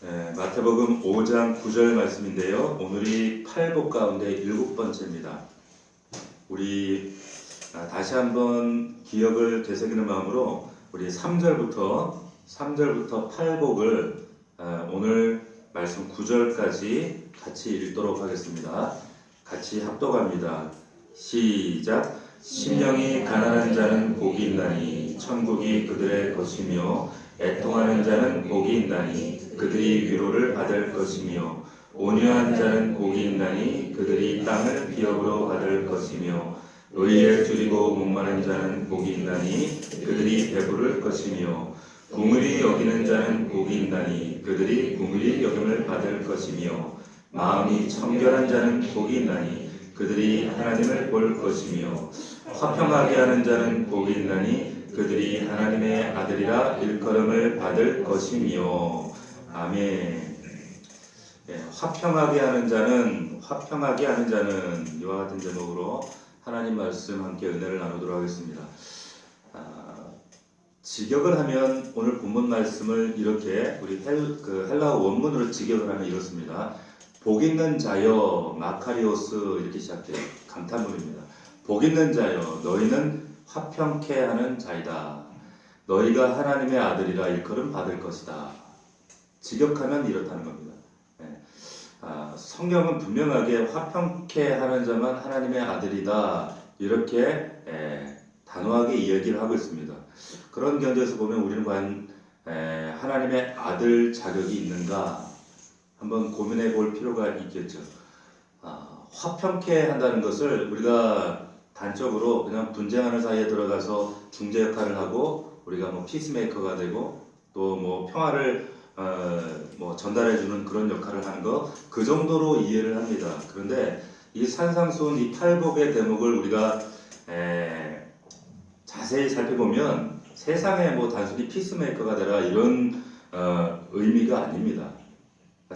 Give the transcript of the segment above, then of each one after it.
마태복음 5장 9절 말씀인데요. 오늘이 8복 가운데 7번째입니다. 우리 다시 한번 기억을 되새기는 마음으로 우리 3절부터 8복을 오늘 말씀 9절까지 같이 읽도록 하겠습니다. 같이 합독합니다. 시작. 심령이 가난한 자는 복이 있나니 천국이 그들의 것이며 애통하는 자는 복이 있나니 그들이 위로를 받을 것이며 온유한 자는 복이 있나니 그들이 땅을 기업으로 받을 것이며 의에 줄이고 목마른 자는 복이 있나니 그들이 배부를 것이며 긍휼히 여기는 자는 복이 있나니 그들이 긍휼히 여김을 받을 것이며 마음이 청결한 자는 복이 있나니 그들이 하나님을 볼 것이며 화평하게 하는 자는 복이 있나니 그들이 하나님의 아들이라 일컬음을 받을 것이며. 아멘. 화평하게 하는 자는 이와 같은 제목으로 하나님 말씀 함께 은혜를 나누도록 하겠습니다. 직역을 하면 오늘 본문 말씀을 이렇게 우리 헬라어 원문으로 직역을 하면 이렇습니다. 복 있는 자여 마카리오스 이렇게 시작돼요. 감탄문입니다. 복 있는 자여 너희는 화평케 하는 자이다. 너희가 하나님의 아들이라 일컬음 받을 것이다. 직역하면 이렇다는 겁니다. 성경은 분명하게 화평케 하는 자만 하나님의 아들이다 이렇게 단호하게 이야기를 하고 있습니다. 그런 견지에서 보면 우리는 과연 하나님의 아들 자격이 있는가 한번 고민해 볼 필요가 있겠죠. 화평케 한다는 것을 우리가 단적으로 그냥 분쟁하는 사이에 들어가서 중재 역할을 하고 우리가 뭐 피스메이커가 되고 또 뭐 평화를 뭐 전달해주는 그런 역할을 하는 거 그 정도로 이해를 합니다. 그런데 이 산상수훈 이 8복의 대목을 우리가 자세히 살펴보면 세상에 뭐 단순히 피스메이커가 되라 이런 의미가 아닙니다.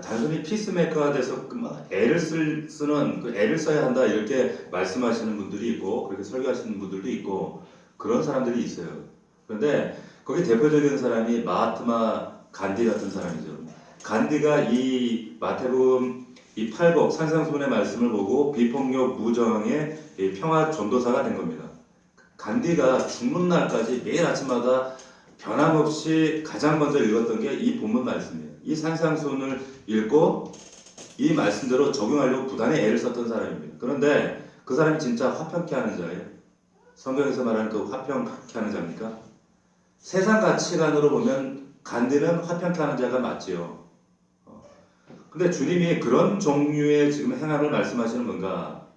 단순히 피스메이커가 돼서 애를 쓰는 애를 써야 한다 이렇게 말씀하시는 분들이 있고 그렇게 설교하시는 분들도 있고 그런 사람들이 있어요. 그런데 거기 대표적인 사람이 마하트마 간디 같은 사람이죠. 간디가 이 마태복음 이 8복 산상수훈의 말씀을 보고 비폭력 무저항의 평화 전도사가 된 겁니다. 간디가 죽는 날까지 매일 아침마다 변함없이 가장 먼저 읽었던 게 이 본문 말씀이에요. 이 산상수훈을 읽고 이 말씀대로 적용하려고 부단히 애를 썼던 사람입니다. 그런데 그 사람이 진짜 화평케 하는 자예요. 성경에서 말하는 그 화평케 하는 자입니까? 세상 가치관으로 보면 간디는 화평케 하는 자가 맞지요. 근데 주님이 그런 종류의 지금 행함을 말씀하시는 건가?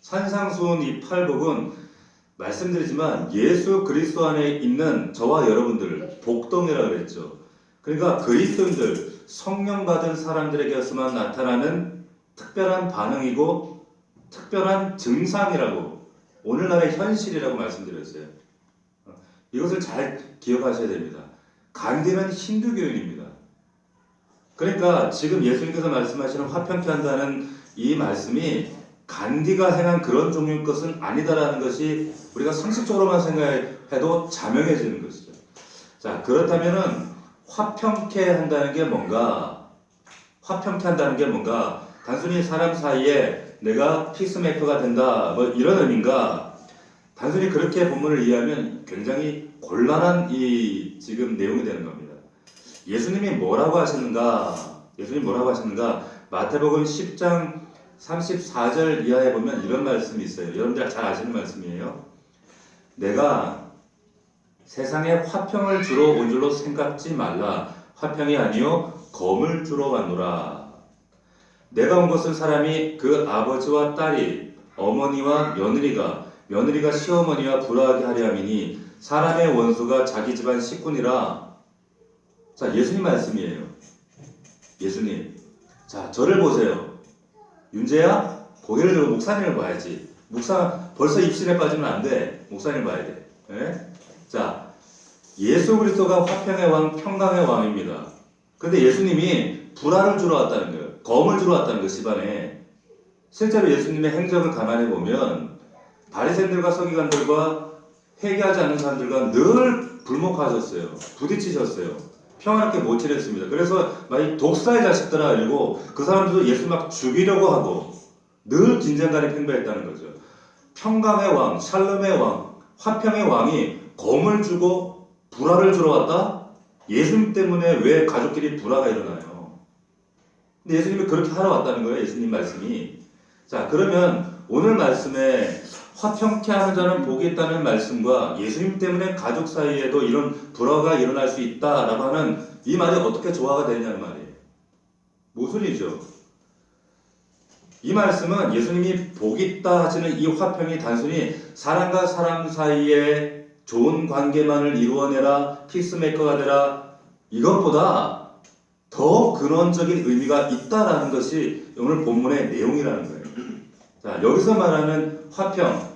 산상수훈 이 8복은 말씀드리지만 예수 그리스도 안에 있는 저와 여러분들 복동이라고 그랬죠. 그러니까 그리스도인들 성령 받은 사람들에게서만 나타나는 특별한 반응이고 특별한 증상이라고 오늘날의 현실이라고 말씀드렸어요. 이것을 잘 기억하셔야 됩니다. 간디는 힌두교인입니다. 그러니까 지금 예수님께서 말씀하시는 화평케 한다는 이 말씀이 간디가 행한 그런 종류의 것은 아니다라는 것이 우리가 상식적으로만 생각해도 자명해지는 것이죠. 자, 그렇다면은 화평케 한다는 게 뭔가? 화평케 한다는 게 뭔가? 단순히 사람 사이에 내가 피스메이커가 된다 뭐 이런 의미인가? 단순히 그렇게 본문을 이해하면 굉장히 곤란한 이 지금 내용이 되는 겁니다. 예수님이 뭐라고 하시는가? 마태복음 10장 34절 이하에 보면 이런 말씀이 있어요. 여러분들 잘 아시는 말씀이에요. 내가 세상에 화평을 주러 온 줄로 생각지 말라. 화평이 아니요 검을 주러 왔노라. 내가 온 것은 사람이 그 아버지와 딸이 어머니와 며느리가 시어머니와 불화하게 하려 함이니 사람의 원수가 자기 집안 식구니라. 자, 예수님 말씀이에요. 예수님. 자, 저를 보세요. 윤재야? 고개를 들고 목사님을 봐야지. 목사 벌써 입신에 빠지면 안 돼. 목사님을 봐야 돼. 네? 자, 예수 그리스도가 화평의 왕, 평강의 왕입니다. 근데 예수님이 불화를 주러 왔다는 거예요. 검을 주러 왔다는 거예요, 집안에. 실제로 예수님의 행적을 감안해 보면 바리새인들과 서기관들과 회개하지 않는 사람들과 늘 불목하셨어요. 부딪히셨어요. 평화롭게 못 지냈습니다. 그래서 막 이 독사의 자식들아 그리고 그 사람들도 예수 막 죽이려고 하고 늘 긴장감에 팽배했다는 거죠. 평강의 왕, 샬롬의 왕, 화평의 왕이 검을 주고 불화를 주러 왔다? 예수님 때문에 왜 가족끼리 불화가 일어나요? 근데 예수님이 그렇게 하러 왔다는 거예요. 예수님 말씀이. 자, 그러면 오늘 말씀에 화평케 하는 자는 복이 있다는 말씀과 예수님 때문에 가족 사이에도 이런 불화가 일어날 수 있다라고 하는 이 말이 어떻게 조화가 되냐는 말이에요. 모순이죠. 이 말씀은 예수님이 복이 있다 하시는 이 화평이 단순히 사람과 사람 사이에 좋은 관계만을 이루어내라, 피스메이커가 되라, 이것보다 더 근원적인 의미가 있다라는 것이 오늘 본문의 내용이라는 거예요. 자, 여기서 말하는 화평,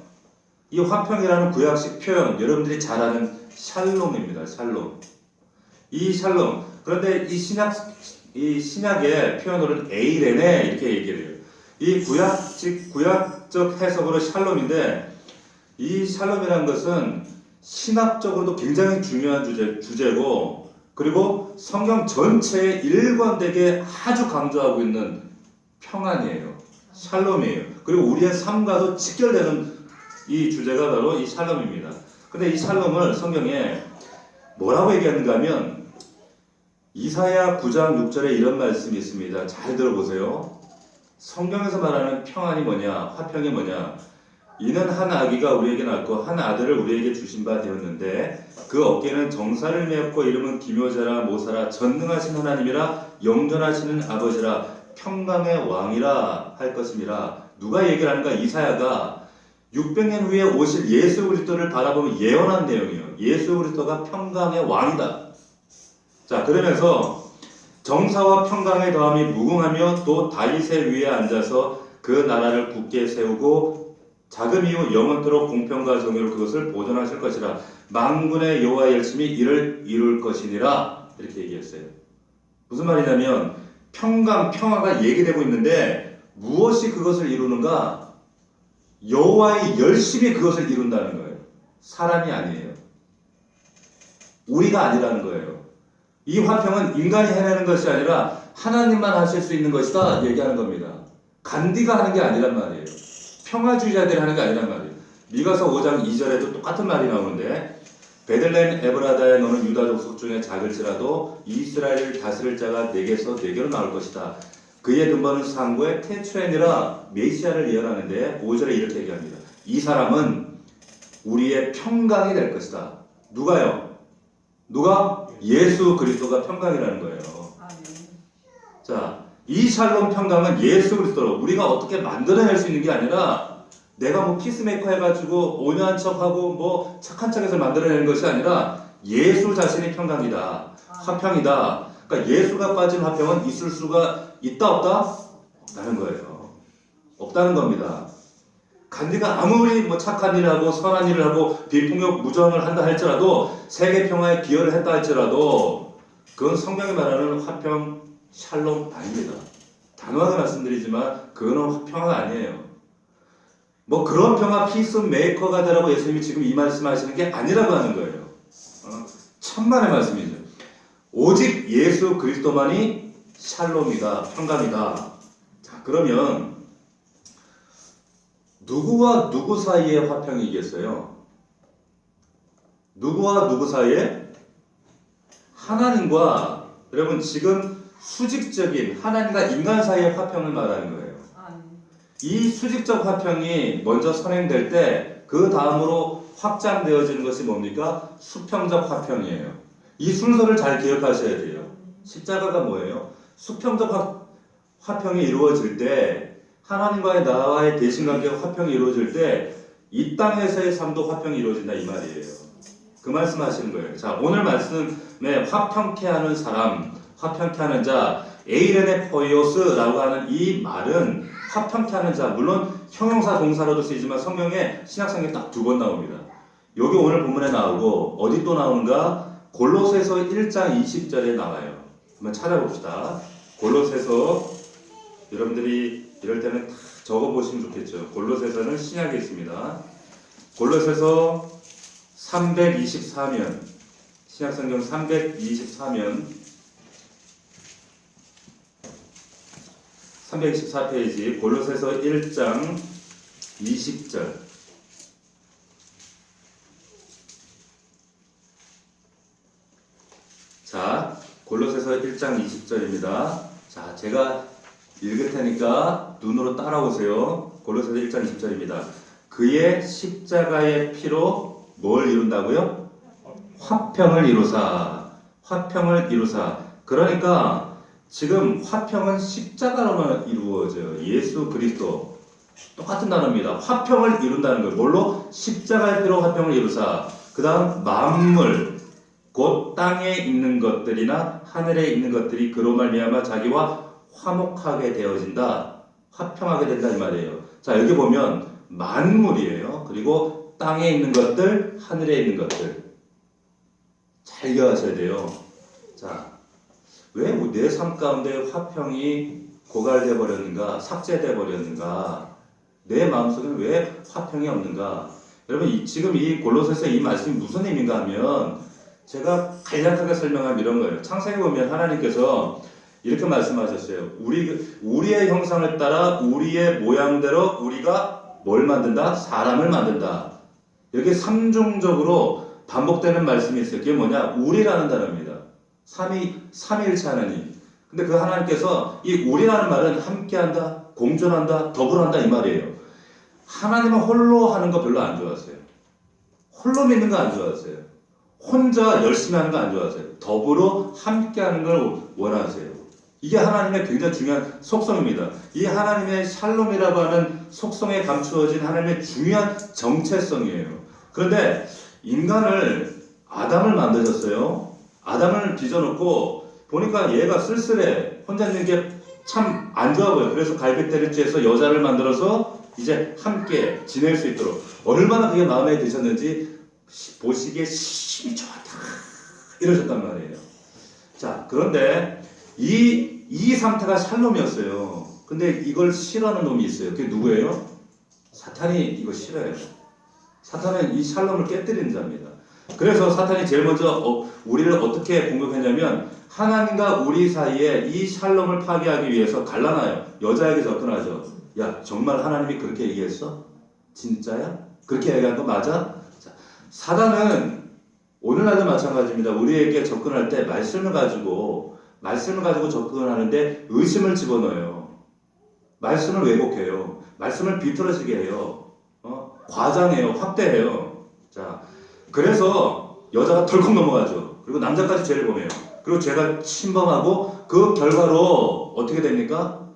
이 화평이라는 구약식 표현, 여러분들이 잘 아는 샬롬입니다. 샬롬. 이 샬롬. 그런데 이 신약의 표현으로는 에이레네 이렇게 얘기를 해요. 이 구약적 해석으로 샬롬인데 이 샬롬이라는 것은 신학적으로도 굉장히 중요한 주제고 그리고 성경 전체에 일관되게 아주 강조하고 있는 평안이에요. 샬롬이에요. 그리고 우리의 삶과도 직결되는 이 주제가 바로 이 샬롬입니다. 근데 이 샬롬을 성경에 뭐라고 얘기하는가 하면 이사야 9장 6절에 이런 말씀이 있습니다. 잘 들어보세요. 성경에서 말하는 평안이 뭐냐, 화평이 뭐냐. 이는 한 아기가 우리에게 낳고 한 아들을 우리에게 주신 바 되었는데 그 어깨는 정사를 메었고 이름은 기묘자라 모사라 전능하신 하나님이라 영존하시는 아버지라 평강의 왕이라 할 것임이라. 누가 얘기를 하는가? 이사야가 600년 후에 오실 예수 그리스도를 바라보며 예언한 내용이에요. 예수 그리스도가 평강의 왕이다. 자, 그러면서 정사와 평강의 더함이 무궁하며 또 다윗의 위에 앉아서 그 나라를 굳게 세우고 자금 이후 영원토록 공평과 정의로 그것을 보존하실 것이라. 만군의 여호와의 열심히 이를 이룰 것이니라. 이렇게 얘기했어요. 무슨 말이냐면 평강, 평화가 얘기되고 있는데 무엇이 그것을 이루는가? 여호와의 열심히 그것을 이룬다는 거예요. 사람이 아니에요. 우리가 아니라는 거예요. 이 화평은 인간이 해내는 것이 아니라 하나님만 하실 수 있는 것이다 얘기하는 겁니다. 간디가 하는 게 아니란 말이에요. 평화주의자들이 하는 게 아니란 말이에요. 미가서 5장 2절에도 똑같은 말이 나오는데 베들레헴 에브라다에 너는 유다 족속 중에 작을지라도 이스라엘을 다스릴 자가 내게서 내게로 나올 것이다. 그의 근본은 상고의 테추엔이라 메시아를 예언하는데 5절에 이렇게 얘기합니다. 이 사람은 우리의 평강이 될 것이다. 누가요? 누가? 예수 그리스도가 평강이라는 거예요. 자, 이 샬롬 평강은 예수 그리스도로 우리가 어떻게 만들어낼 수 있는 게 아니라 내가 뭐 피스메이커 해가지고 온유한 척하고 뭐 착한 척해서 만들어내는 것이 아니라 예수 자신이 평강이다. 화평이다. 그러니까 예수가 빠진 화평은 있을 수가 있다 없다? 없다는 거예요. 없다는 겁니다. 간디가 아무리 뭐 착한 일을 하고 선한 일을 하고 비폭력 무정을 한다 할지라도 세계 평화에 기여를 했다 할지라도 그건 성경이 말하는 화평 샬롬 아닙니다. 단호하게 말씀드리지만 그거는 평화가 아니에요. 뭐 그런 평화 피스 메이커가 되라고 예수님이 지금 이 말씀하시는 게 아니라고 하는 거예요. 천만의 말씀이죠. 오직 예수 그리스도만이 샬롬이다, 평강이다. 자, 그러면 누구와 누구 사이에 화평이겠어요? 누구와 누구 사이에? 하나님과, 여러분 지금 수직적인 하나님과 인간 사이의 화평을 말하는 거예요. 이 수직적 화평이 먼저 선행될 때 그 다음으로 확장되어지는 것이 뭡니까? 수평적 화평이에요. 이 순서를 잘 기억하셔야 돼요. 십자가가 뭐예요? 수평적 화평이 이루어질 때 하나님과의 나와의 대신관계가 화평이 이루어질 때 이 땅에서의 삶도 화평이 이루어진다 이 말이에요. 그 말씀하시는 거예요. 자, 오늘 말씀에 화평케 하는 사람, 화평케 하는 자, 에이레네 포이오스라고 하는 이 말은 화평케 하는 자, 물론 형용사 동사로도 쓰이지만 성경에 신약성경에 딱 2번 나옵니다. 여기 오늘 본문에 나오고 어디 또 나오는가? 골로새서 1장 20절에 나와요. 한번 찾아봅시다. 골로새서 여러분들이 이럴 때는 다 적어보시면 좋겠죠. 골로새서는 신약에 있습니다. 골로새서 324면 신약성경 324면 324페이지 골로새서 1장 20절. 자, 골로새서 1장 20절입니다. 자, 제가 읽을 테니까 눈으로 따라오세요. 골로새서 1장 20절입니다. 그의 십자가의 피로 뭘 이룬다고요? 화평을 이루사. 화평을 이루사. 그러니까 지금 화평은 십자가로만 이루어져요. 예수 그리스도. 똑같은 단어입니다. 화평을 이룬다는 거예요. 뭘로? 십자가의 피로 화평을 이루사. 그 다음 만물, 곧 땅에 있는 것들이나 하늘에 있는 것들이 그로 말미암아 자기와 화목하게 되어진다. 화평하게 된다 이 말이에요. 자, 여기 보면 만물이에요. 그리고 땅에 있는 것들, 하늘에 있는 것들. 잘 기억하셔야 돼요. 자, 왜 내 삶 가운데 화평이 고갈돼 버렸는가, 삭제돼 버렸는가, 내 마음속에는 왜 화평이 없는가? 여러분, 지금 이 골로새서 이 말씀이 무슨 의미인가 하면 제가 간략하게 설명하면 이런 거예요. 창세기 보면 하나님께서 이렇게 말씀하셨어요. 우리의 형상을 따라 우리의 모양대로 우리가 뭘 만든다? 사람을 만든다. 이렇게 삼중적으로 반복되는 말씀이 있어요. 그게 뭐냐? 우리라는 단어입니다. 삼위일체 하나님. 근데 그 하나님께서 이 우리라는 말은 함께한다, 공존한다, 더불어한다 이 말이에요. 하나님은 홀로 하는 거 별로 안 좋아하세요. 홀로 믿는 거 안 좋아하세요. 혼자 열심히 하는 거 안 좋아하세요. 더불어 함께하는 걸 원하세요. 이게 하나님의 굉장히 중요한 속성입니다. 이 하나님의 샬롬이라고 하는 속성에 감추어진 하나님의 중요한 정체성이에요. 그런데 아담을 만드셨어요. 아담을 빚어놓고 보니까 얘가 쓸쓸해. 혼자 있는 게 참 안 좋아 보여요. 그래서 갈빗대를 쬐서 여자를 만들어서 이제 함께 지낼 수 있도록 얼마나 그게 마음에 드셨는지 보시기에 심히 좋았다 이러셨단 말이에요. 자, 그런데 이 상태가 샬롬이었어요. 근데 이걸 싫어하는 놈이 있어요. 그게 누구예요? 사탄이 이거 싫어해요. 사탄은 이 샬롬을 깨뜨리는 자입니다. 그래서 사탄이 제일 먼저 우리를 어떻게 공격했냐면 하나님과 우리 사이에 이 샬롬을 파괴하기 위해서 갈라놔요. 여자에게 접근하죠. 야, 정말 하나님이 그렇게 얘기했어? 진짜야? 그렇게 얘기한 거 맞아? 자, 사단은 오늘날도 마찬가지입니다. 우리에게 접근할 때 말씀을 가지고 접근하는데 의심을 집어넣어요. 말씀을 왜곡해요. 말씀을 비틀어지게 해요. 과장해요. 확대해요. 자, 그래서 여자가 덜컥 넘어가죠. 그리고 남자까지 죄를 범해요. 그리고 죄가 침범하고 그 결과로 어떻게 됩니까?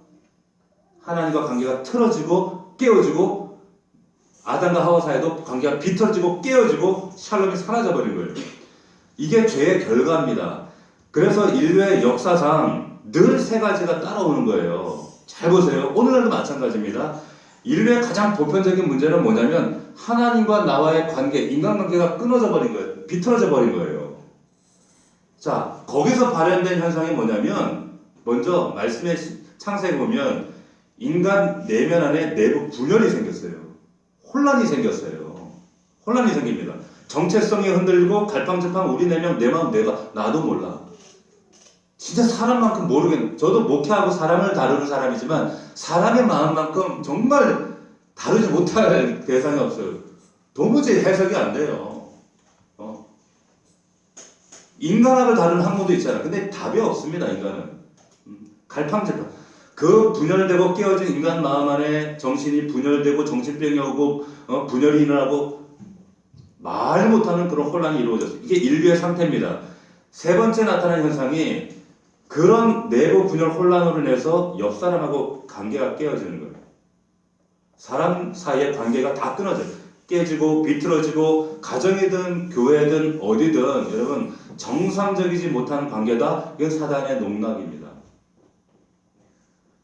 하나님과 관계가 틀어지고 깨어지고 아담과 하와 사이도 관계가 비틀어지고 깨어지고 샬롬이 사라져버린 거예요. 이게 죄의 결과입니다. 그래서 인류의 역사상 늘 세 가지가 따라오는 거예요. 잘 보세요. 오늘날도 마찬가지입니다. 인류의 가장 보편적인 문제는 뭐냐면 하나님과 나와의 관계, 인간관계가 끊어져 버린 거예요. 비틀어져 버린 거예요. 자, 거기서 발현된 현상이 뭐냐면 먼저 말씀의 창세기 보면 인간 내면 안에 내부 분열이 생겼어요. 혼란이 생겼어요. 혼란이 생깁니다. 정체성이 흔들리고 갈팡질팡 우리 내 마음 나도 몰라. 진짜 사람만큼 모르겠는. 저도 목회하고 사람을 다루는 사람이지만 사람의 마음만큼 정말 다루지 못할 대상이 없어요. 도무지 해석이 안 돼요. 인간학을 다루는 학문도 있잖아. 근데 답이 없습니다. 인간은 갈팡질팡. 그 분열되고 깨어진 인간 마음 안에 정신이 분열되고 정신병이 오고 분열이 일어나고 말 못하는 그런 혼란이 이루어졌어요. 이게 인류의 상태입니다. 세 번째 나타난 현상이 그런 내부 분열 혼란으로 인해서 옆 사람하고 관계가 깨어지는 거예요. 사람 사이의 관계가 다 끊어져요. 깨지고 비틀어지고 가정이든 교회든 어디든 여러분 정상적이지 못한 관계다. 이건 사단의 농락입니다.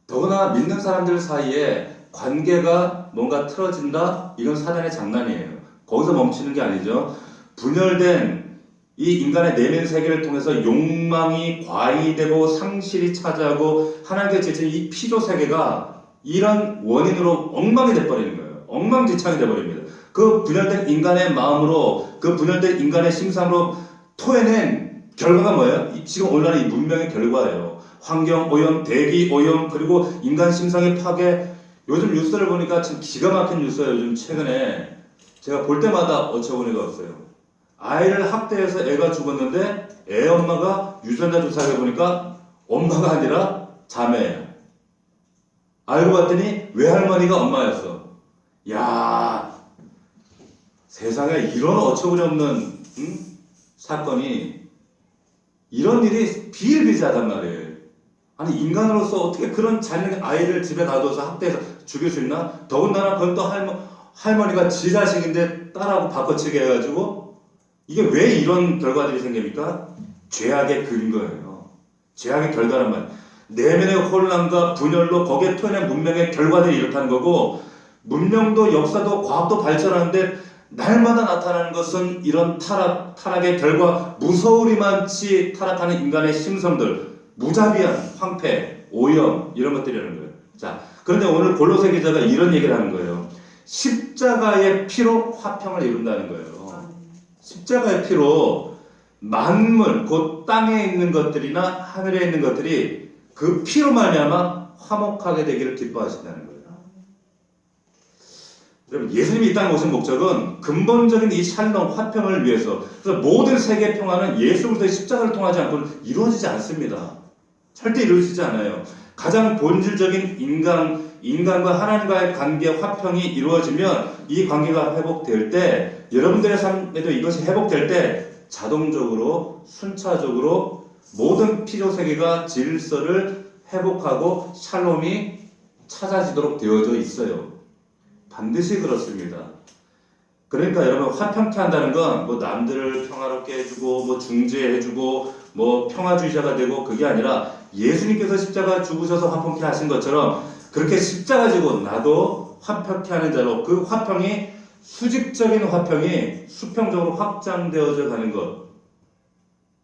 더구나 믿는 사람들 사이에 관계가 뭔가 틀어진다? 이건 사단의 장난이에요. 거기서 멈추는 게 아니죠. 분열된 이 인간의 내면 세계를 통해서 욕망이 과잉되고 상실이 차지하고 하나님께 제친 이 피조 세계가 이런 원인으로 엉망이 돼버리는 거예요. 엉망진창이 돼버립니다. 그 분열된 인간의 마음으로 그 분열된 인간의 심상으로 토해낸 결과가 뭐예요? 지금 오늘날의 이 문명의 결과예요. 환경 오염, 대기 오염, 그리고 인간 심상의 파괴. 요즘 뉴스를 보니까 참 기가 막힌 뉴스예요. 요즘 최근에 제가 볼 때마다 어처구니가 없어요. 아이를 학대해서 애가 죽었는데 애 엄마가 유전자 조사해 보니까 엄마가 아니라 자매예요. 알고 봤더니 외할머니가 엄마였어. 야, 세상에 이런 어처구니 없는 사건이, 이런 일이 비일비재하단 말이에요. 아니, 인간으로서 어떻게 그런 아이를 집에 놔둬서 학대해서 죽일 수 있나? 더군다나 그건 또 할머니가 지 자식인데 딸하고 바꿔치기 해가지고, 이게 왜 이런 결과들이 생깁니까? 죄악의 근거예요. 죄악의 결과란 말이에요. 내면의 혼란과 분열로 거기에 토해낸 문명의 결과들이 이렇다는 거고, 문명도 역사도 과학도 발전하는데 날마다 나타나는 것은 이런 타락의 결과, 무서우리만치 타락하는 인간의 심성들, 무자비한 황폐, 오염, 이런 것들이라는 거예요. 자, 그런데 오늘 골로새 기자가 이런 얘기를 하는 거예요. 십자가의 피로 화평을 이룬다는 거예요. 십자가의 피로 만물, 곧 땅에 있는 것들이나 하늘에 있는 것들이 그 피로 말미암아 화목하게 되기를 기뻐하신다는 거예요. 여러분, 예수님이 이 땅에 오신 목적은 근본적인 이 샬롬, 화평을 위해서. 그래서 모든 세계 평화는 예수 그리스도의 십자가를 통하지 않고는 이루어지지 않습니다. 절대 이루어지지 않아요. 가장 본질적인 인간과 하나님과의 관계 화평이 이루어지면, 이 관계가 회복될 때, 여러분들의 삶에도 이것이 회복될 때 자동적으로 순차적으로 모든 필요세계가 질서를 회복하고 샬롬이 찾아지도록 되어져 있어요. 반드시 그렇습니다. 그러니까 여러분, 화평케 한다는 건 뭐 남들을 평화롭게 해주고 뭐 중재해주고 뭐 평화주의자가 되고, 그게 아니라 예수님께서 십자가 죽으셔서 화평케 하신 것처럼 그렇게 십자가 지고 나도 화평케 하는 자로, 그 화평이 수직적인 화평이 수평적으로 확장되어져 가는 것,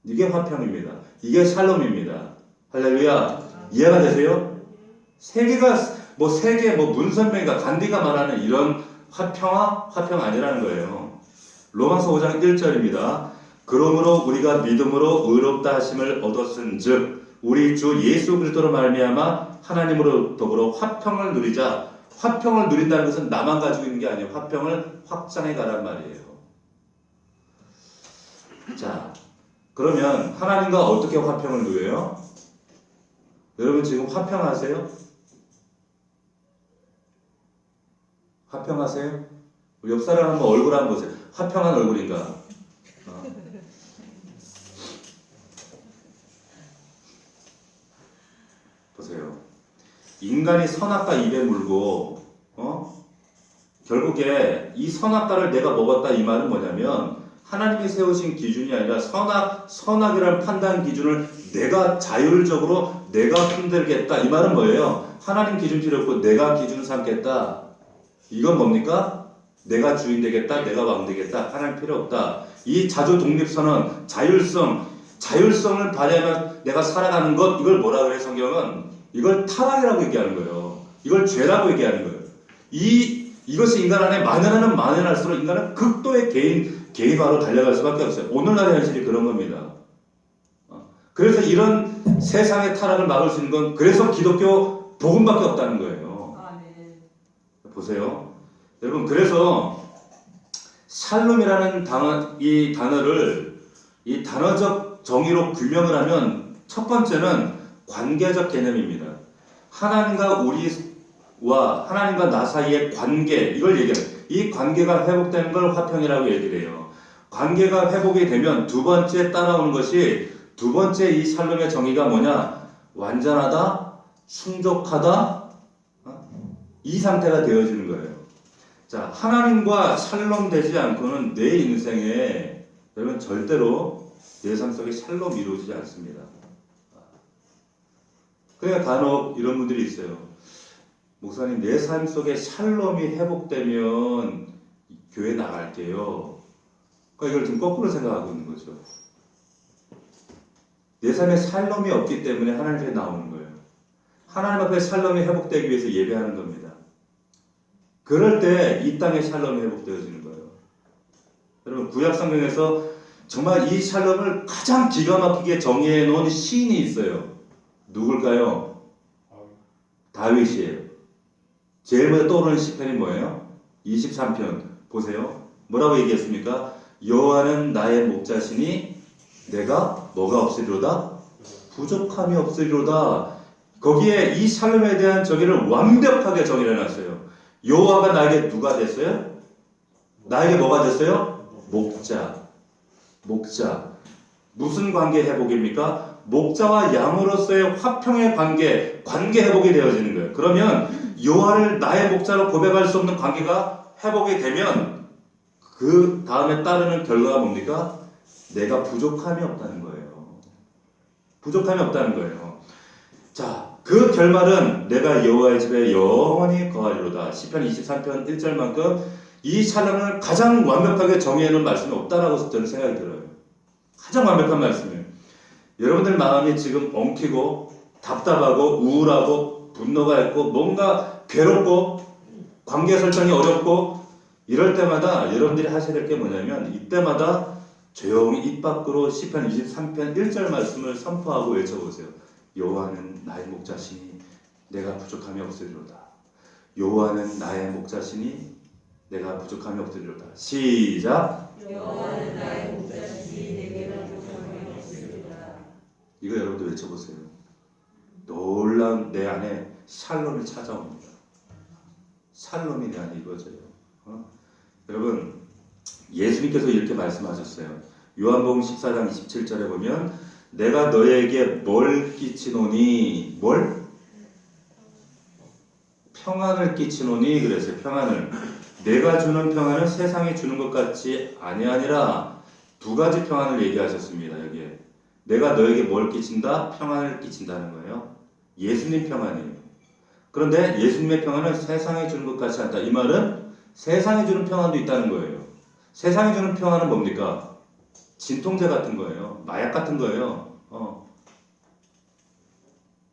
이게 화평입니다. 이게 샬롬입니다. 할렐루야. 이해가 되세요? 세계 문선명과 간디가 말하는 이런 화평 아니라는 거예요. 로마서 5장 1절입니다. 그러므로 우리가 믿음으로 의롭다 하심을 얻었은즉 우리 주 예수 그리스도로 말미암아 하나님으로 더불어 화평을 누리자. 화평을 누린다는 것은 나만 가지고 있는 게 아니에요. 화평을 확장해 가란 말이에요. 자, 그러면 하나님과 어떻게 화평을 누려요? 여러분 지금 화평하세요? 화평하세요? 옆 사람 한번 얼굴 한번 보세요. 화평한 얼굴인가? 보세요. 인간이 선악과 입에 물고, 결국에 이 선악과를 내가 먹었다, 이 말은 뭐냐면, 하나님이 세우신 기준이 아니라 선악이라는 판단 기준을 내가 자율적으로 내가 흔들겠다, 이 말은 뭐예요? 하나님 기준 필요 없고 내가 기준 삼겠다. 이건 뭡니까? 내가 주인 되겠다, 내가 왕 되겠다, 하나님 필요 없다. 이 자주 독립선언, 자율성을 발휘하면 내가 살아가는 것, 이걸 뭐라 그래 성경은? 이걸 타락이라고 얘기하는 거예요. 이걸 죄라고 얘기하는 거예요. 이것이 인간 안에 만연할수록 인간은 극도의 개인화로 달려갈 수밖에 없어요. 오늘날의 현실이 그런 겁니다. 그래서 이런 세상의 타락을 막을 수 있는 건 그래서 기독교 복음밖에 없다는 거예요. 보세요. 여러분, 그래서 샬롬이라는 이 단어를 이 단어적 정의로 규명을 하면 첫 번째는 관계적 개념입니다. 하나님과 나 사이의 관계, 이걸 얘기해요. 이 관계가 회복되는 걸 화평이라고 얘기를 해요. 관계가 회복이 되면 두 번째 따라오는 것이, 두 번째 이 샬롬의 정의가 뭐냐? 완전하다, 충족하다, 이 상태가 되어지는 거예요. 자, 하나님과 샬롬 되지 않고는 내 인생에, 여러분, 절대로 내 삶 속에 샬롬이 이루어지지 않습니다. 그러니까 간혹 이런 분들이 있어요. 목사님, 내 삶 속에 샬롬이 회복되면 교회 나갈게요. 그러니까 이걸 지금 거꾸로 생각하고 있는 거죠. 내 삶에 샬롬이 없기 때문에 하나님 앞에 나오는 거예요. 하나님 앞에 샬롬이 회복되기 위해서 예배하는 겁니다. 그럴 때 이 땅에 샬롬이 회복되어지는 거예요. 여러분, 구약 성경에서 정말 이 샬롬을 가장 기가 막히게 정의해 놓은 시인이 있어요. 누굴까요? 다윗이에요. 제일 먼저 떠오르는 시편이 뭐예요? 23편 보세요. 뭐라고 얘기했습니까? 여호와는 나의 목자시니 내가 뭐가 없으리로다? 부족함이 없으리로다. 거기에 이 샬롬에 대한 정의를 완벽하게 정의해 놨어요. 여호와가 나에게 누가 됐어요? 나에게 뭐가 됐어요? 목자. 목자. 무슨 관계 회복입니까? 목자와 양으로서의 화평의 관계 회복이 되어지는 거예요. 그러면 여호와를 나의 목자로 고백할 수 없는 관계가 회복이 되면 그 다음에 따르는 결과가 뭡니까? 내가 부족함이 없다는 거예요. 부족함이 없다는 거예요. 자, 그 결말은 내가 여호와의 집에 영원히 거하리로다. 시편 23편 1절만큼 이 샬롬을 가장 완벽하게 정의해 놓은 말씀이 없다라고 저는 생각이 들어요. 가장 완벽한 말씀이에요. 여러분들 마음이 지금 엉키고 답답하고 우울하고 분노가 있고 뭔가 괴롭고 관계 설정이 어렵고 이럴 때마다 여러분들이 하셔야 될 게 뭐냐면 이때마다 조용히 입 밖으로 시편 23편 1절 말씀을 선포하고 외쳐보세요. 여호와는 나의 목자시니 내가 부족함이 없으리로다. 여호와는 나의 목자시니 내가 부족함이 없으리로다. 시작. 여호와는 나의 목자시니 내게는 부족함이 없으리로다. 이거 여러분들 외쳐보세요. 놀라운 내 안에 샬롬이 찾아옵니다. 샬롬이 내 안에 이루어져요. 여러분 예수님께서 이렇게 말씀하셨어요. 요한복음 14장 27절에 보면 내가 너에게 뭘 끼치노니 뭘? 평안을 끼치노니 그랬어요. 평안을. 내가 주는 평안은 세상이 주는 것 같이 아니하니라. 두 가지 평안을 얘기하셨습니다. 여기에 내가 너에게 뭘 끼친다? 평안을 끼친다는 거예요. 예수님 평안이에요. 그런데 예수님의 평안은 세상이 주는 것 같지 않다. 이 말은 세상이 주는 평안도 있다는 거예요. 세상이 주는 평안은 뭡니까? 진통제 같은 거예요. 마약 같은 거예요.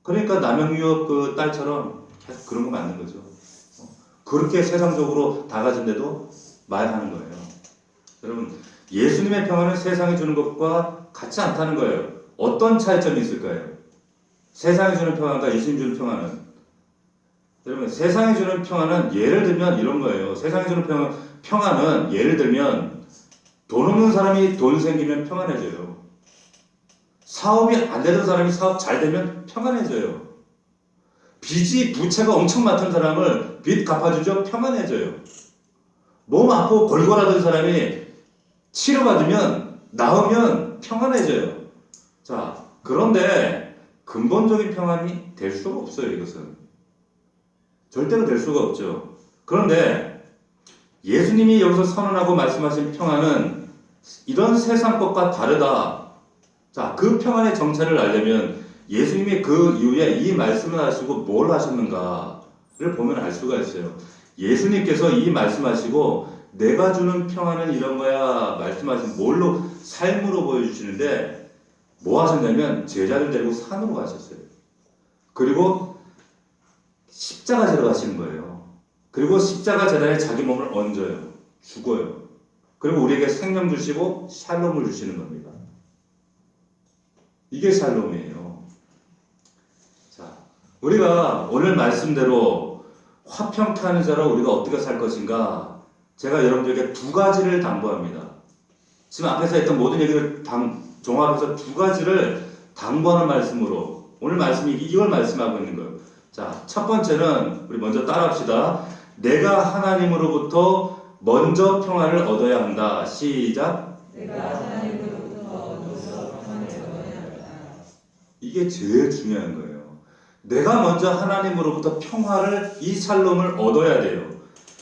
그러니까 남영유업 그 딸처럼 계속 그런 거 맞는 거죠. 그렇게 세상적으로 다 가진데도 마약하는 거예요. 여러분 예수님의 평안은 세상이 주는 것과 같지 않다는 거예요. 어떤 차이점이 있을까요? 세상이 주는 평안과 예수님 주는 평안은 여러분 세상이 주는 평안은 예를 들면 이런 거예요. 세상이 주는 평안은 예를 들면 돈 없는 사람이 돈 생기면 평안해져요. 사업이 안 되는 사람이 사업 잘 되면 평안해져요. 빚이 부채가 엄청 많던 사람을 빚 갚아주죠. 평안해져요. 몸 아프고 골골하던 사람이 치료받으면 나으면 평안해져요. 자, 그런데 근본적인 평안이 될 수가 없어요. 이것은 절대로 될 수가 없죠. 그런데 예수님이 여기서 선언하고 말씀하신 평안은 이런 세상 것과 다르다. 자, 그 평안의 정체를 알려면 예수님이 그 이후에 이 말씀을 하시고 뭘 하셨는가를 보면 알 수가 있어요. 예수님께서 이 말씀하시고 내가 주는 평안은 이런 거야 말씀하신 뭘로 삶으로 보여주시는데 뭐 하셨냐면 제자를 데리고 산으로 가셨어요. 그리고 십자가 지러 가시는 거예요. 그리고 십자가 재단에 자기 몸을 얹어요. 죽어요. 그리고 우리에게 생명 주시고 샬롬을 주시는 겁니다. 이게 샬롬이에요. 자, 우리가 오늘 말씀대로 화평케 하는 자로 우리가 어떻게 살 것인가 제가 여러분들에게 두 가지를 당부합니다. 지금 앞에서 했던 모든 얘기를 종합해서 두 가지를 당부하는 말씀으로 오늘 말씀이 이걸 말씀하고 있는 거예요. 자, 첫 번째는 우리 먼저 따라합시다. 내가 하나님으로부터 먼저 평안을 얻어야 한다. 시작. 내가 하나님으로부터 먼저 평안을 얻어야 한다. 이게 제일 중요한 거예요. 내가 먼저 하나님으로부터 평화를 이 샬롬을 얻어야 돼요.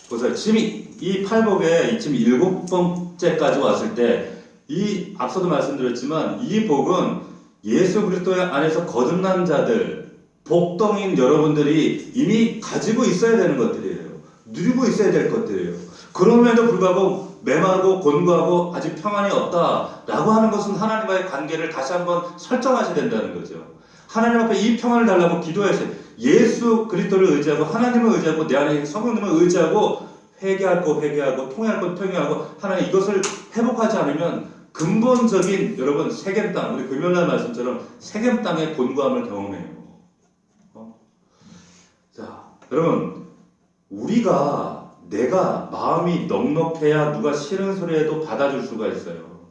그래서 지금 이 팔복에 지금 7번째까지 왔을 때 이 앞서도 말씀드렸지만 이 복은 예수 그리스도 안에서 거듭난 자들 복덩인 여러분들이 이미 가지고 있어야 되는 것들이에요. 누리고 있어야 될 것들이에요. 그럼에도 불구하고 메마르고 곤고하고 아직 평안이 없다라고 하는 것은 하나님과의 관계를 다시 한번 설정하셔야 된다는 거죠. 하나님 앞에 이 평안을 달라고 기도하세요. 예수 그리스도를 의지하고 하나님을 의지하고 내 안에 성령님을 의지하고 회개할 거 회개하고 통회할 거 통회하고 하나님 이것을 회복하지 않으면 근본적인 여러분 세겜 땅, 우리 금요일날 말씀처럼 세겜 땅의 곤고함을 경험해요. 자, 여러분 내가 마음이 넉넉해야 누가 싫은 소리 해도 받아줄 수가 있어요.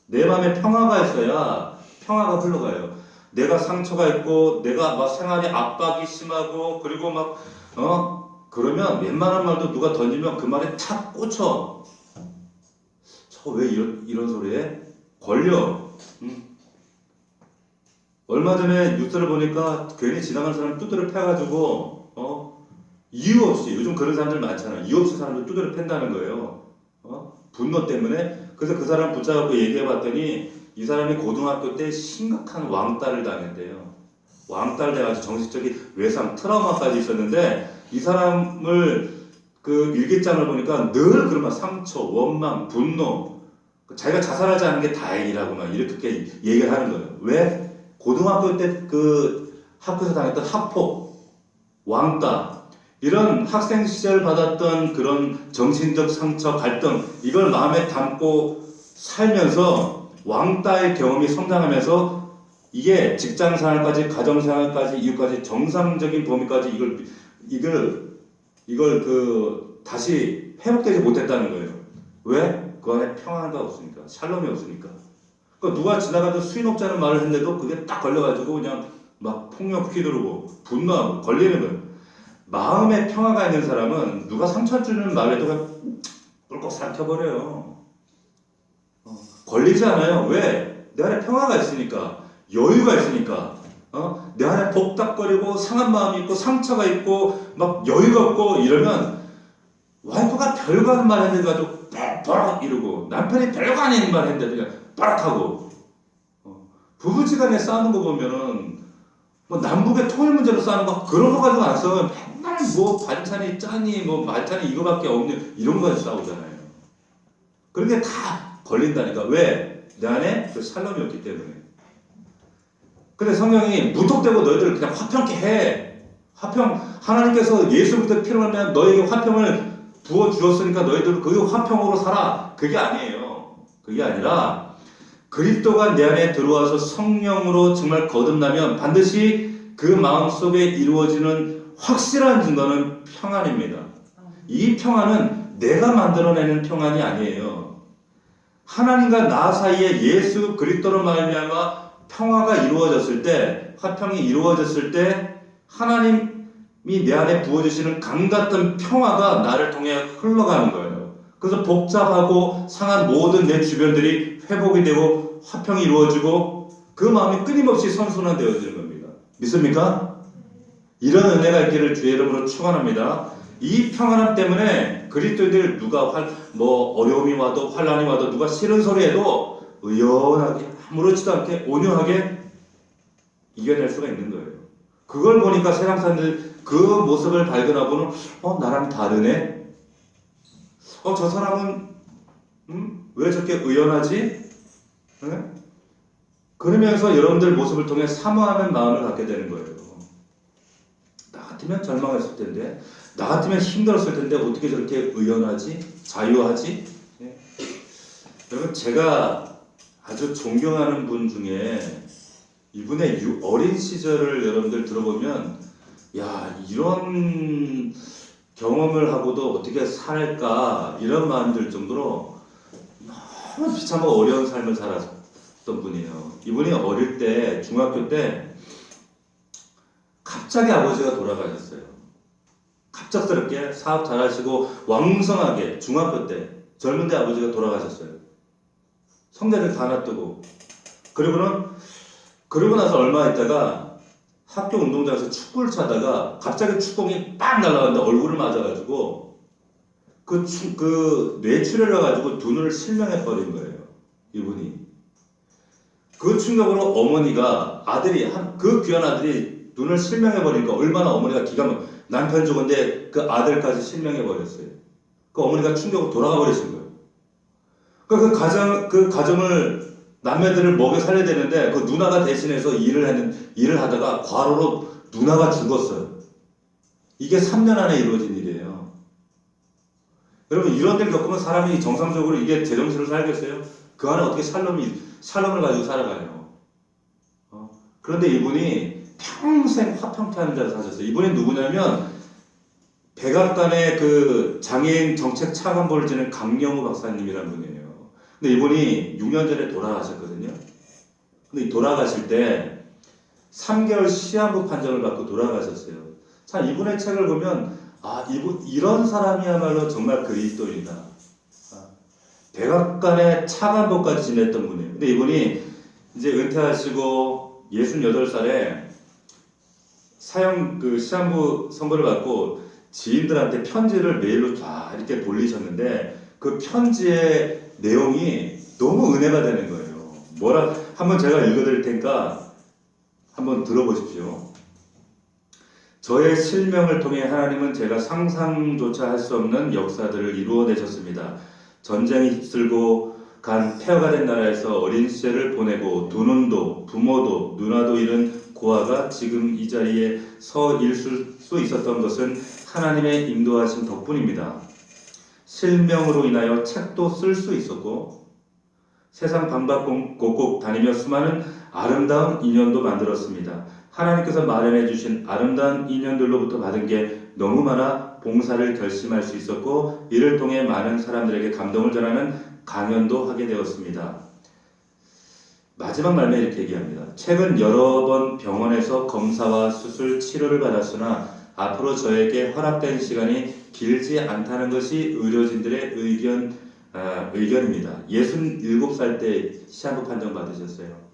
내 마음에 평화가 있어야 평화가 흘러가요. 내가 상처가 있고 내가 막 생활에 압박이 심하고 그리고 그러면 웬만한 말도 누가 던지면 그 말에 탁 꽂혀. 저 왜 이런 소리에 걸려. 얼마 전에 뉴스를 보니까 괜히 지나가는 사람 두드려 패가지고 이유 없이, 요즘 그런 사람들 많잖아. 이유 없이 사람들 두드려 팬다는 거예요. 분노 때문에. 그래서 그 사람 붙잡고 얘기해봤더니 이 사람이 고등학교 때 심각한 왕따를 당했대요. 왕따를 돼가지고 정신적인 외상, 트라우마까지 있었는데 이 사람을 그 일기장을 보니까 늘 그런 상처, 원망, 분노, 자기가 자살하지 않은 게 다행이라고 막 이렇게 얘기를 하는 거예요. 왜? 고등학교 때 그 학교에서 당했던 학폭, 왕따, 이런 학생 시절 받았던 그런 정신적 상처, 갈등, 이걸 마음에 담고 살면서 왕따의 경험이 성장하면서 이게 직장 생활까지, 가정 생활까지, 이웃까지 정상적인 범위까지 이걸 다시 회복되지 못했다는 거예요. 왜? 그 안에 평화가 없으니까, 샬롬이 없으니까. 그러니까 누가 지나가도 수인없자는 말을 했는데도 그게 딱 걸려가지고 그냥 막 폭력 휘두르고 분노하고 걸리는 거예요. 마음에 평화가 있는 사람은 누가 상처 주는 말에도 그냥 꿀꺽 삼켜버려요. 걸리지 않아요. 왜? 내 안에 평화가 있으니까, 여유가 있으니까. 내 안에 복닥거리고 상한 마음이 있고 상처가 있고 막 여유가 없고 이러면 와이프가 별거 아닌 말 했는데 가지고 버럭 이러고, 남편이 별거 아닌 말 했는데 그냥 버럭하고. 부부지간에 싸우는 거 보면은 뭐 남북의 통일 문제로 싸우는 거 그런 거 가지고 안 싸우면 맨날 뭐 반찬이 짜니 뭐 말찬이 이거밖에 없는 이런 거 가지고 싸우잖아요. 그런 게 다 걸린다니까. 왜? 내 안에 그 샬롬이 없기 때문에. 근데 성경이 무턱대고 너희들 그냥 화평케 해. 하나님께서 예수부터 피를 흘리면 너에게 화평을 부어 주었으니까 너희들 그 화평으로 살아. 그게 아니에요. 그게 아니라 그리스도가 내 안에 들어와서 성령으로 정말 거듭나면 반드시 그 마음속에 이루어지는 확실한 증거는 평안입니다. 이 평안은 내가 만들어내는 평안이 아니에요. 하나님과 나 사이에 예수 그리스도로 말미암아 평화가 이루어졌을 때, 화평이 이루어졌을 때 하나님이 내 안에 부어주시는 강같은 평화가 나를 통해 흘러가는 거예요. 그래서 복잡하고 상한 모든 내 주변들이 회복이 되고 화평이 이루어지고 그 마음이 끊임없이 선순환되어지는 겁니다. 믿습니까? 이런 은혜가 있기를 주의 이름으로 축원합니다. 이 평안함 때문에 그리스도인들 누가 어려움이 와도 환난이 와도 누가 싫은 소리 해도 의연하게 아무렇지도 않게 온유하게 이겨낼 수가 있는 거예요. 그걸 보니까 세상 사람들 그 모습을 발견하고는 나랑 다르네? 저 사람은 왜 저렇게 의연하지? 그러면서 여러분들 모습을 통해 사모하는 마음을 갖게 되는 거예요. 나 같으면 절망했을 텐데, 나 같으면 힘들었을 텐데 어떻게 저렇게 의연하지? 자유하지? 여러분, 제가 아주 존경하는 분 중에 이분의 어린 시절을 여러분들 들어보면 이런 경험을 하고도 어떻게 살까 이런 마음 들 정도로 너무 비참하고 어려운 삶을 살았던 분이에요. 이분이 어릴 때, 중학교 때 갑자기 아버지가 돌아가셨어요. 갑작스럽게 사업 잘하시고 왕성하게 중학교 때 젊은데 아버지가 돌아가셨어요. 성대를 다 놔두고. 그러고 나서 얼마 있다가 학교 운동장에서 축구를 차다가 갑자기 축공이 빡 날아갔는데 얼굴을 맞아가지고 그 뇌출혈을 해가지고 눈을 실명해 버린 거예요. 이분이. 그 충격으로 어머니가 그 귀한 아들이 눈을 실명해 버리니까 얼마나 어머니가 남편 죽은데 그 아들까지 실명해 버렸어요. 그 어머니가 충격으로 돌아가 버리신 거예요. 그 가정을 남매들을 먹여 살려야 되는데 그 누나가 대신해서 일을 하다가 과로로 누나가 죽었어요. 이게 3년 안에 이루어진 일이에요. 여러분 이런 일 겪으면 사람이 정상적으로 이게 제정신으로 살겠어요? 그 안에 어떻게 샬롬을 가지고 살아가요? 그런데 이분이 평생 화평케 하는 자를 사셨어요. 이분이 누구냐면 백악관의 그 장애인 정책 차관보를 지낸 강영우 박사님이라는 분이에요. 근데 이분이 6년 전에 돌아가셨거든요. 근데 이 돌아가실 때 3개월 시한부 판정을 받고 돌아가셨어요. 참 이분의 책을 보면 이런 사람이야말로 정말 그리스도인이다. 백악관의 차관보까지 지냈던 분이에요. 근데 이분이 이제 은퇴하시고 68살에 시한부 선고를 받고 지인들한테 편지를 메일로 다 이렇게 돌리셨는데 그 편지의 내용이 너무 은혜가 되는 거예요. 한번 제가 읽어드릴 테니까 한번 들어보십시오. 저의 실명을 통해 하나님은 제가 상상조차 할 수 없는 역사들을 이루어내셨습니다. 전쟁이 휩쓸고 간 폐허가 된 나라에서 어린 시절을 보내고 두 눈도 부모도 누나도 잃은 고아가 지금 이 자리에 서 있을 수 있었던 것은 하나님의 인도하심 덕분입니다. 실명으로 인하여 책도 쓸 수 있었고 세상 방방곡곡 다니며 수많은 아름다운 인연도 만들었습니다. 하나님께서 마련해 주신 아름다운 인연들로부터 받은 게 너무 많아 봉사를 결심할 수 있었고 이를 통해 많은 사람들에게 감동을 전하는 강연도 하게 되었습니다. 마지막 말씀에 이렇게 얘기합니다. 최근 여러 번 병원에서 검사와 수술 치료를 받았으나 앞으로 저에게 허락된 시간이 길지 않다는 것이 의료진들의 의견입니다. 67살 때 시한부 판정 받으셨어요.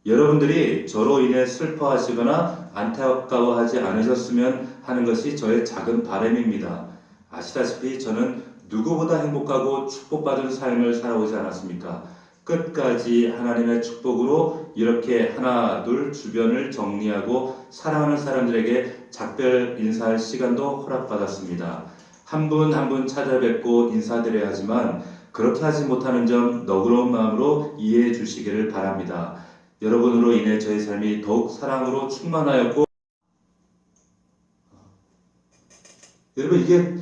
여러분들이 저로 인해 슬퍼하시거나 안타까워하지 않으셨으면 하는 것이 저의 작은 바람입니다. 아시다시피 저는 누구보다 행복하고 축복받은 삶을 살아오지 않았습니까? 끝까지 하나님의 축복으로 이렇게 하나 둘 주변을 정리하고 사랑하는 사람들에게 작별 인사할 시간도 허락받았습니다. 한 분 한 분 찾아뵙고 인사드려야 하지만 그렇게 하지 못하는 점 너그러운 마음으로 이해해 주시기를 바랍니다. 여러분으로 인해 저의 삶이 더욱 사랑으로 충만하였고 여러분 이게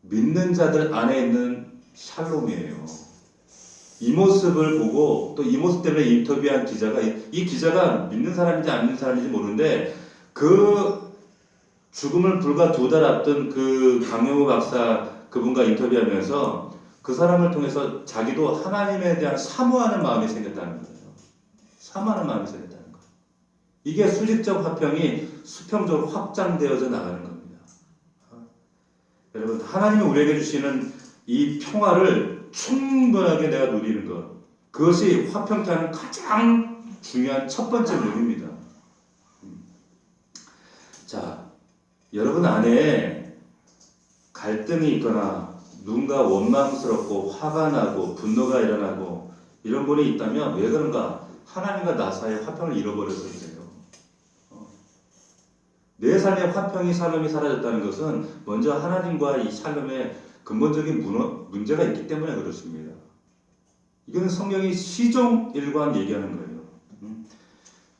믿는 자들 안에 있는 샬롬이에요. 이 모습을 보고 또 이 모습 때문에 인터뷰한 기자가 이 기자가 믿는 사람인지 안 믿는 사람인지 모르는데 그 죽음을 불과 2달 앞둔 그 강영우 박사 그분과 인터뷰하면서 그 사람을 통해서 자기도 하나님에 대한 사모하는 마음이 생겼다는 거예요. 사모하는 마음이 생겼다는 거예요. 이게 수직적 화평이 수평적으로 확장되어져 나가는 겁니다. 여러분 하나님이 우리에게 주시는 이 평화를 충분하게 내가 누리는 것 그것이 화평케 하는 가장 중요한 첫 번째 묘입니다. 자, 여러분 안에 갈등이 있거나 누군가 원망스럽고 화가 나고 분노가 일어나고 이런 분이 있다면 왜 그런가? 하나님과 나 사이의 화평을 잃어버려서 그래요. 내 삶의 화평이 샬롬이 사라졌다는 것은 먼저 하나님과 이 샬롬에 근본적인 문제가 있기 때문에 그렇습니다. 이건 성경이 시종일관 얘기하는 거예요.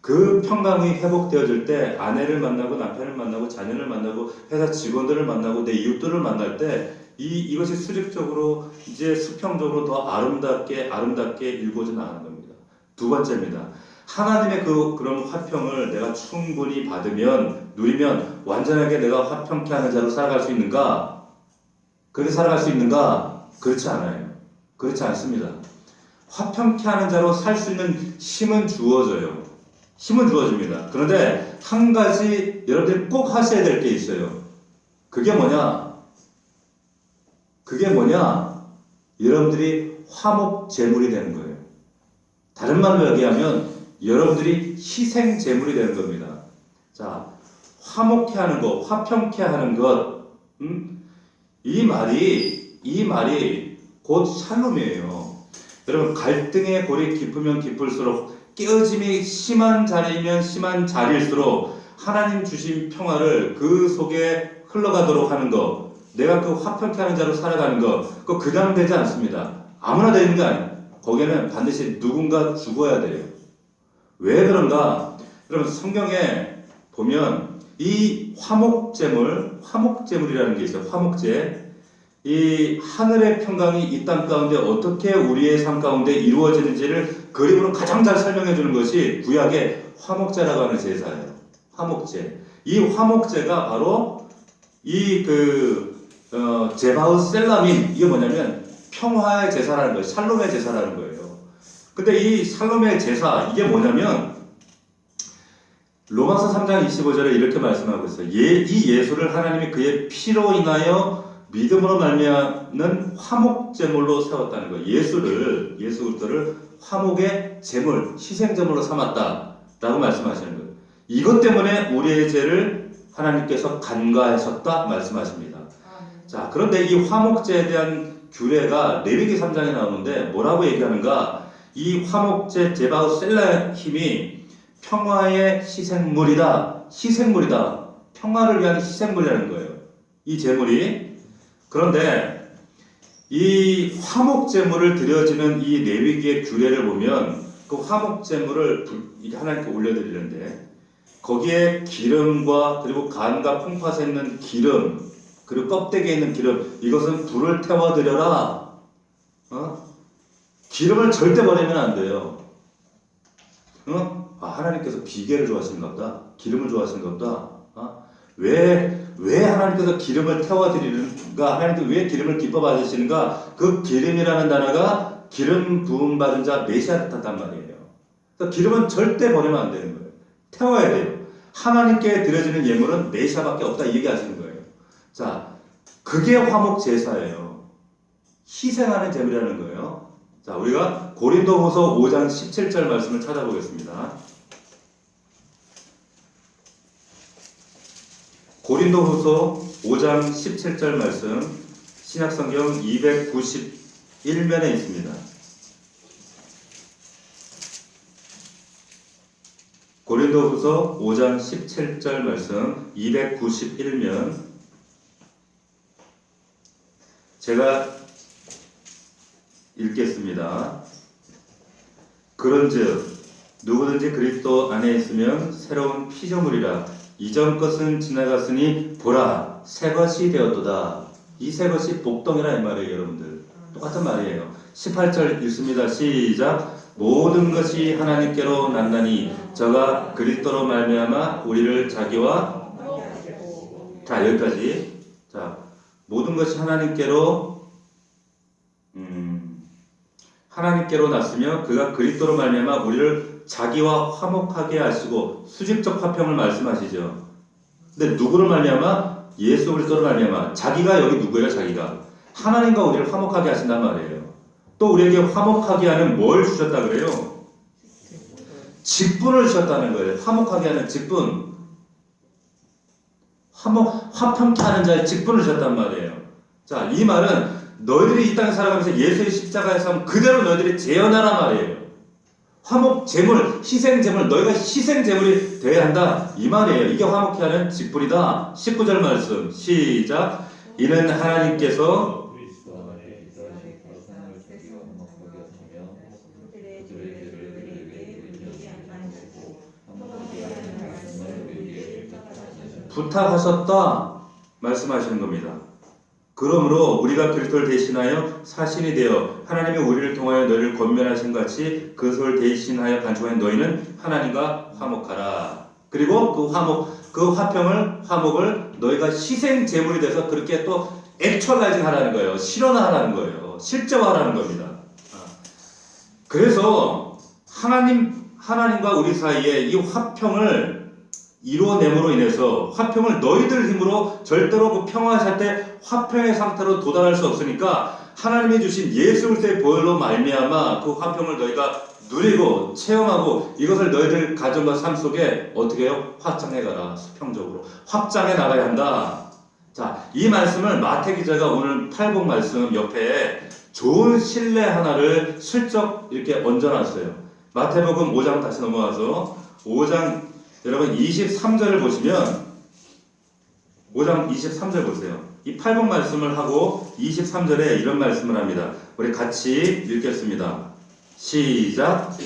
그 평강이 회복되어질 때 아내를 만나고 남편을 만나고 자녀를 만나고 회사 직원들을 만나고 내 이웃들을 만날 때 이것이 수직적으로 이제 수평적으로 더 아름답게 일궈져 나가는 겁니다. 두 번째입니다. 하나님의 그런 화평을 내가 충분히 누리면 완전하게 내가 화평케 하는 자로 살아갈 수 있는가? 그렇게 살아갈 수 있는가? 그렇지 않아요. 그렇지 않습니다. 화평케 하는 자로 살 수 있는 힘은 주어져요. 힘은 주어집니다. 그런데 한 가지 여러분들이 꼭 하셔야 될 게 있어요. 그게 뭐냐? 여러분들이 화목제물이 되는 거예요. 다른 말로 얘기하면 여러분들이 희생제물이 되는 겁니다. 자, 화목케 하는 것, 화평케 하는 것, 이 말이 곧 샬롬이에요. 여러분 갈등의 골이 깊으면 깊을수록 깨어짐이 심한 자리이면 심한 자리일수록 하나님 주신 평화를 그 속에 흘러가도록 하는 것, 내가 그 화평케 하는 자로 살아가는 것, 그거 그냥 되지 않습니다. 아무나 되는 게 아니에요. 거기에는 반드시 누군가 죽어야 돼요. 왜 그런가? 여러분 성경에 보면 이 화목제물이라는 게 있어요. 화목제. 이 하늘의 평강이 이 땅 가운데 어떻게 우리의 삶 가운데 이루어지는지를 그림으로 가장 잘 설명해 주는 것이 구약의 화목제라고 하는 제사예요. 화목제. 이 화목제가 바로 이 제바우 셀라민, 이게 뭐냐면 평화의 제사라는 거예요. 샬롬의 제사라는 거예요. 근데 이 샬롬의 제사, 이게 뭐냐면 로마서 3장 25절에 이렇게 말씀하고 있어요. 이 예수를 하나님이 그의 피로 인하여 믿음으로 말미암는 화목 제물로 세웠다는 거예요. 예수 그리스도를 화목의 제물, 희생 제물로 삼았다라고 말씀하시는 거예요. 이것 때문에 우리의 죄를 하나님께서 간과하셨다 말씀하십니다. 자, 그런데 이 화목제에 대한 규례가 레위기 3장에 나오는데 뭐라고 얘기하는가? 이 화목제 제바우 셀라힘이 평화의 희생물이다. 평화를 위한 희생물이라는 거예요. 이 제물이. 그런데 이 화목제물을 드려지는 이 레위기의 규례를 보면 그 화목제물을 하나님께 올려드리는데 거기에 기름과 그리고 간과 콩팥에 있는 기름 그리고 껍데기에 있는 기름, 이것은 불을 태워드려라. 기름을 절대 버리면 안 돼요. 하나님께서 비계를 좋아하시는가 보다. 기름을 좋아하시는가 보다. 왜 하나님께서 기름을 태워드리는가? 하나님께서 왜 기름을 기뻐 받으시는가? 그 기름이라는 단어가 기름 부음 받은 자 메시아를 뜻한단 말이에요. 그래서 기름은 절대 버리면 안 되는 거예요. 태워야 돼요. 하나님께 드려지는 예물은 메시아밖에 없다 이 얘기하시는 거예요. 자, 그게 화목 제사예요. 희생하는 제물이라는 거예요. 자, 우리가 고린도후서 5장 17절 말씀을 찾아보겠습니다. 고린도후서 5장 17절 말씀 신약성경 291면에 있습니다. 고린도후서 5장 17절 말씀 291면 제가 읽겠습니다. 그런즉 누구든지 그리스도 안에 있으면 새로운 피조물이라 이전 것은 지나갔으니 보라 새 것이 되었도다. 이 새 것이 복덩이라 이 말이에요. 여러분들 똑같은 말이에요. 18절 읽습니다. 시작. 모든 것이 하나님께로 났나니 저가 그리스도로 말미암아 우리를 자기와 자 여기까지. 자, 모든 것이 하나님께로 났으며 그가 그리스도로 말미암아 우리를 자기와 화목하게 하시고 수직적 화평을 말씀하시죠. 근데 누구로 말미암아? 예수 그리스도로 말미암아. 자기가 여기 누구예요? 자기가 하나님과 우리를 화목하게 하신단 말이에요. 또 우리에게 화목하게 하는 뭘 주셨다 그래요? 직분을 주셨다는 거예요. 화목하게 하는 직분. 화평케 하는 자의 직분을 주셨단 말이에요. 자, 이 말은 너희들이 이 땅에 살아가면서 예수의 십자가의 삶 그대로 너희들이 재현하란 말이에요. 화목 제물, 희생 제물, 너희가 희생 제물이 되어야 한다 이 말이에요. 이게 화목케 하는 직분이다. 19절 말씀 시작. 이는 하나님께서 부탁하셨다 말씀하시는 겁니다. 그러므로 우리가 그리스도를 대신하여 사신이 되어 하나님이 우리를 통하여 너희를 권면하신 같이 그리스도를 대신하여 간청하여 너희는 하나님과 화목하라. 그리고 그 화목을 너희가 희생 제물이 돼서 그렇게 또 액츄얼라이징 하라는 거예요. 실현하라는 거예요. 실제화하라는 겁니다. 그래서 하나님과 우리 사이에 이 화평을 이루어냄으로 인해서 화평을 너희들 힘으로 절대로 그 평화하실 때 화평의 상태로 도달할 수 없으니까 하나님이 주신 예수 그리스도의 보혈로 말미암아 그 화평을 너희가 누리고 체험하고 이것을 너희들 가정과 삶 속에 어떻게 해요? 확장해가라. 수평적으로 확장해 나가야 한다. 자, 이 말씀을 마태 기자가 오늘 팔복 말씀 옆에 좋은 신뢰 하나를 슬쩍 이렇게 얹어놨어요. 마태복음 5장 다시 넘어와서 5장 여러분 23절을 보시면 5장 23절 보세요. 이 팔복 말씀을 하고 23절에 이런 말씀을 합니다. 우리 같이 읽겠습니다. 시작.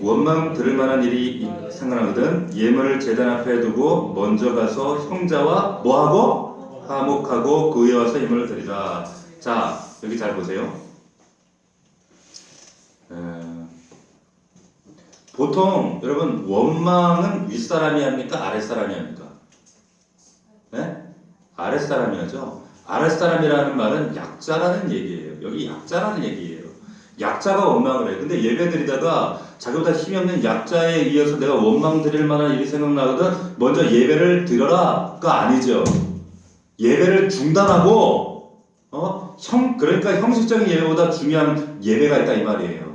원망 들을 만한 일이 생각나거든 예물을 제단 앞에 두고 먼저 가서 형제와 뭐하고? 화목하고 그 위에 와서 예물을 드리라. 자, 여기 잘 보세요. 보통 여러분 원망은 윗사람이 합니까? 아랫사람이 합니까? 네? 아랫사람이 하죠. 아랫사람이라는 말은 약자라는 얘기예요. 여기 약자라는 얘기예요. 약자가 원망을 해. 근데 예배 드리다가 자기보다 힘이 없는 약자에 의해서 내가 원망 드릴 만한 일이 생각나거든 먼저 예배를 드려라가 아니죠. 예배를 중단하고 그러니까 형식적인 예배보다 중요한 예배가 있다 이 말이에요.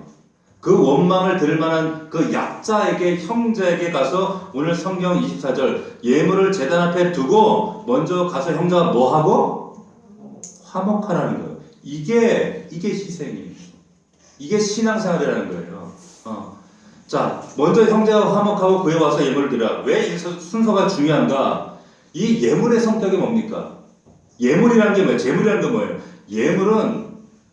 그 원망을 들을 만한 그 약자에게 형제에게 가서 오늘 성경 24절 예물을 제단 앞에 두고 먼저 가서 형제가 뭐하고? 화목하라는 거예요. 이게 희생이에요. 이게 신앙생활이라는 거예요. 자, 먼저 형제와 화목하고 그에 와서 예물을 드리라. 왜 이 순서가 중요한가? 이 예물의 성격이 뭡니까? 예물이라는 게 뭐예요? 재물이라는 게 뭐예요? 예물은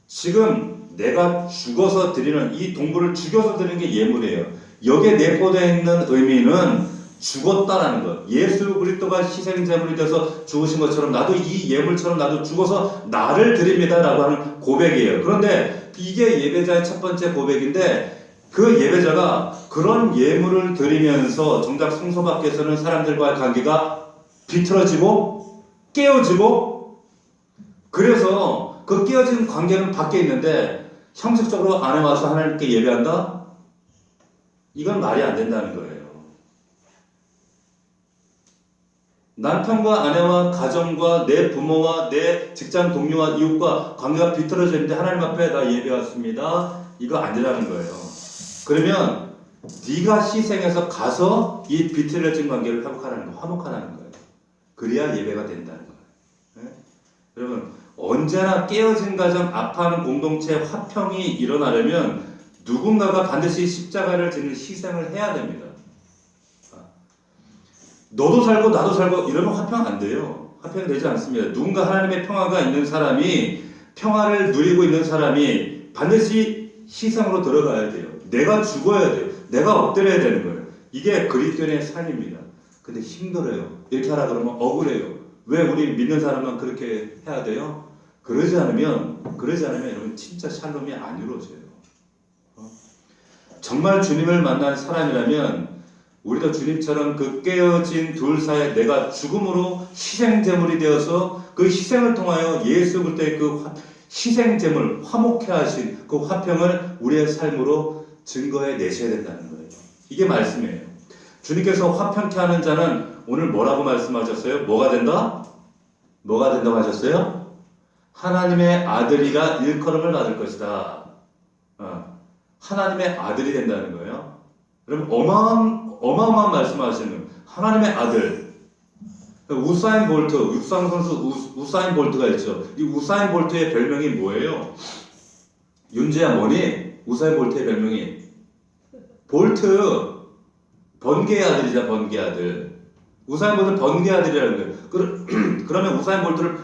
지금 내가 죽어서 드리는 이 동물을 죽여서 드리는 게 예물이에요. 여기에 내포되어 있는 의미는 죽었다라는 것. 예수 그리스도가 희생제물이 돼서 죽으신 것처럼 나도 이 예물처럼 나도 죽어서 나를 드립니다라고 하는 고백이에요. 그런데 이게 예배자의 첫 번째 고백인데 그 예배자가 그런 예물을 드리면서 정작 성소 밖에서는 사람들과의 관계가 비틀어지고 깨어지고 그래서 그 깨어진 관계는 밖에 있는데 형식적으로 안에 와서 하나님께 예배한다? 이건 말이 안 된다는 거예요. 남편과 아내와 가정과 내 부모와 내 직장 동료와 이웃과 관계가 비틀어져 있는데 하나님 앞에 나 예배 왔습니다. 이거 아니라는 거예요. 그러면 네가 희생해서 가서 이 비틀어진 관계를 회복하라는 거, 화목하라는 거예요. 그래야 예배가 된다는 거예요. 네? 여러분 언제나 깨어진 가정, 아파하는 공동체 화평이 일어나려면 누군가가 반드시 십자가를 지는 희생을 해야 됩니다. 너도 살고 나도 살고 이러면 화평 안 돼요. 화평이 되지 않습니다. 누군가 하나님의 평화가 있는 사람이 평화를 누리고 있는 사람이 반드시 희생으로 들어가야 돼요. 내가 죽어야 돼요. 내가 엎드려야 되는 거예요. 이게 그리스도인의 삶입니다. 근데 힘들어요. 이렇게 하라 그러면 억울해요. 왜 우리 믿는 사람만 그렇게 해야 돼요? 그러지 않으면 여러분 진짜 샬롬이 안 이루어져요. 정말 주님을 만난 사람이라면 우리도 주님처럼 그 깨어진 둘 사이에 내가 죽음으로 희생제물이 되어서 그 희생을 통하여 예수 그리스도의 그 희생제물 화목해 하신 그 화평을 우리의 삶으로 증거해 내셔야 된다는 거예요. 이게 말씀이에요. 주님께서 화평케 하는 자는 오늘 뭐라고 말씀하셨어요? 뭐가 된다? 뭐가 된다고 하셨어요? 하나님의 아들이라 일컬음을 받을 것이다. 하나님의 아들이 된다는 거예요. 여러분 어마어마한 말씀하시는 하나님의 아들. 우사인 볼트, 육상 선수 우사인 볼트가 있죠. 이 우사인 볼트의 별명이 뭐예요? 윤지야 뭐니? 우사인 볼트의 별명이 볼트 번개의 아들이자 번개의 아들. 우사인 볼트는 번개의 아들이라는 거예요. 그러면 우사인 볼트를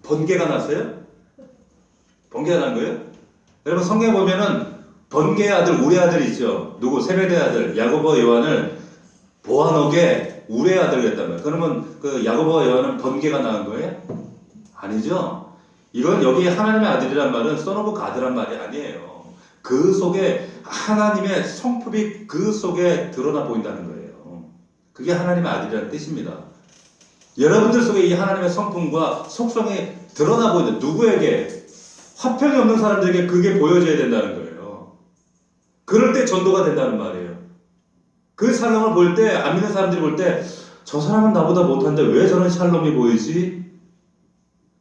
번개가 났어요? 번개가 난 거예요? 여러분 성경에 보면은 번개의 아들 우레 아들이 있죠. 누구? 세베대 아들 야고보 요한을 보아녹의 우레 아들을 했단 말이에요. 그러면 그 야고보와 요한은 번개가 나은 거예요? 아니죠. 이건 여기 하나님의 아들이란 말은 써노브 가드란 말이 아니에요. 그 속에 하나님의 성품이 그 속에 드러나 보인다는 거예요. 그게 하나님의 아들이라는 뜻입니다. 여러분들 속에 이 하나님의 성품과 속성이 드러나 보인다. 누구에게? 화평이 없는 사람들에게 그게 보여져야 된다는 거예요. 그럴 때 전도가 된다는 말이에요. 그 샬롬을 볼 때, 안 믿는 사람들이 볼 때, 저 사람은 나보다 못한데 왜 저런 샬롬이 보이지?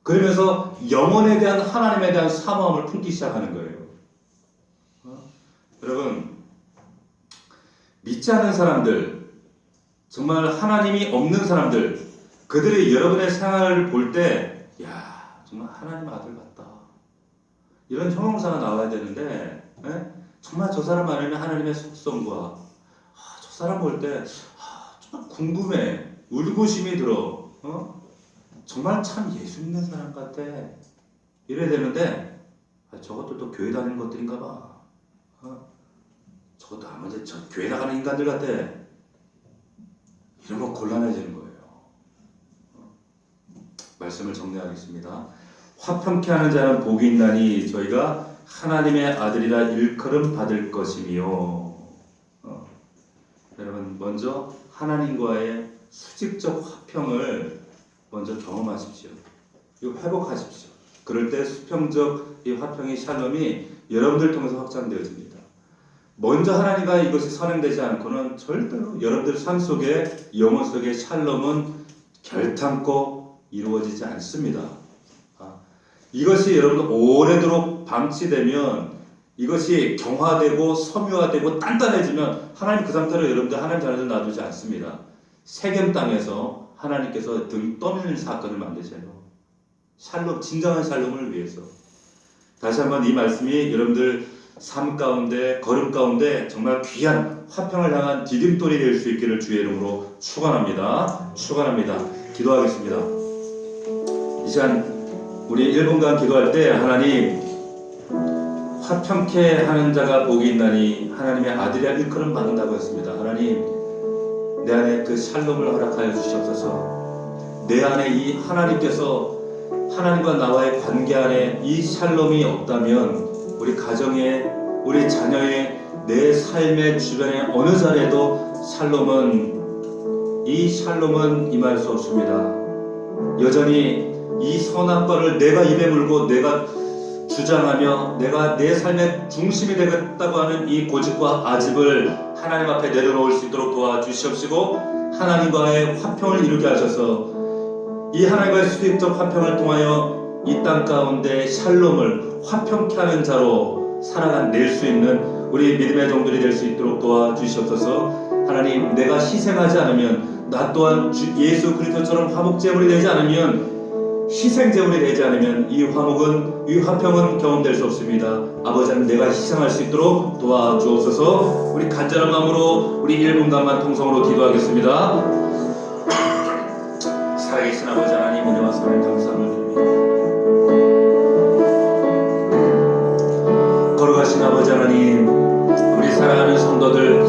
그러면서 영혼에 대한 하나님에 대한 사모함을 품기 시작하는 거예요. 여러분, 믿지 않는 사람들, 정말 하나님이 없는 사람들, 그들이 여러분의 생활을 볼 때, 야, 정말 하나님 아들 같다. 이런 형용사가 나와야 되는데, 정말 저 사람 안에는 하나님의 속성과 저 사람 볼 때 정말 궁금해, 울고심이 들어. 정말 참 예수 믿는 사람 같아. 이래야 되는데 저것도 또 교회 다니는 것들인가 봐. 나머지 저 교회 나가는 인간들 같아. 이러면 곤란해지는 거예요. 말씀을 정리하겠습니다. 화평케 하는 자는 복이 있나니 저희가 하나님의 아들이라 일컬음 받을 것이며. 여러분 먼저 하나님과의 수직적 화평을 먼저 경험하십시오. 이거 회복하십시오. 그럴 때 수평적 이 화평의 샬롬이 여러분들 통해서 확장되어집니다. 먼저 하나님과 이것이 선행되지 않고는 절대로 여러분들 삶 속에 영혼 속의 샬롬은 결탄코 이루어지지 않습니다. 이것이 여러분들 오래도록 방치되면 이것이 경화되고 섬유화되고 단단해지면 하나님 그 상태로 여러분들 하나님 자녀들 놔두지 않습니다. 세겜 땅에서 하나님께서 등 떠밀는 사건을 만드세요. 샬롬, 진정한 샬롬을 위해서. 다시 한번 이 말씀이 여러분들 삶 가운데, 걸음 가운데 정말 귀한 화평을 향한 디딤돌이 될 수 있기를 주의 이름으로 축원합니다. 축원합니다. 기도하겠습니다. 이 시간 우리 1분간 기도할 때 하나님 화평케 하는 자가 복이 있나니 하나님의 아들이라 일컬음 받는다고 했습니다. 하나님 내 안에 그 샬롬을 허락하여 주시옵소서. 내 안에 이 하나님께서 하나님과 나와의 관계 안에 이 샬롬이 없다면 우리 가정에 우리 자녀의 내 삶의 주변의 어느 자리에도 이 샬롬은 임할 수 없습니다. 여전히 이 선한 바를 내가 입에 물고 내가 주장하며 내가 내 삶의 중심이 되겠다고 하는 이 고집과 아집을 하나님 앞에 내려놓을 수 있도록 도와주시옵시고 하나님과의 화평을 이루게 하셔서 이 하나님과의 수직적 화평을 통하여 이 땅 가운데 샬롬을 화평케 하는 자로 살아낼 수 있는 우리 믿음의 종들이 될 수 있도록 도와주시옵소서. 하나님 내가 희생하지 않으면 나 또한 예수 그리스도처럼 화목제물이 되지 않으면 희생제물이 되지 않으면 이 화평은 경험될 수 없습니다. 아버지 하나님 내가 희생할 수 있도록 도와주옵소서. 우리 간절한 마음으로 우리 1분간만 통성으로 기도하겠습니다. 살아계신 아버지 하나님 은혜와 사랑을 감사함을 드립니다. 걸어가신 아버지 하나님 우리 사랑하는 성도들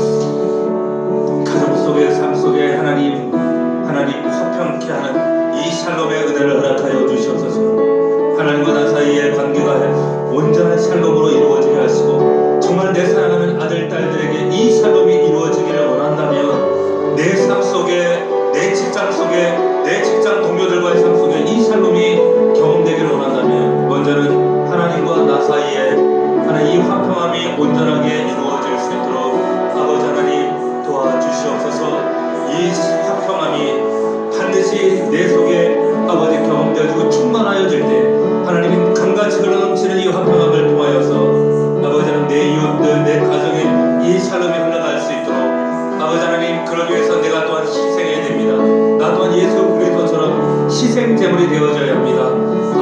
가정 속에 삶 속에 하나님 화평케 하는 이 샬롬의 은혜를 허락하여 주시옵소서. 하나님과 나 사이의 관계가 온전한 샬롬으로 이루어지게 하시고 정말 내 사랑하는 아들 딸들에게 이 샬롬이 이루어지기를 원한다면 내 삶 속에 내 직장 속에 내 직장 동료들과의 삶 속에 이 샬롬이 경험되기를 원한다면 먼저는 하나님과 나 사이에 하나님 이 화평함이 온전하게 이루어질 수 있도록 아버지 하나님 도와주시옵소서. 이 화평함이 반드시 내 속에 아버지 경험되어지고 충만하여질 때 하나님은 강같이 흘러넘치는 이 화평함을 통하여서 아버지는 내 이웃들 내 가정에 이 샬롬이 흘러갈 수 있도록 아버지 하나님 그러기 위해서 내가 또한 희생해야 됩니다. 나 또한 예수 그리스도처럼 희생제물이 되어져야 합니다.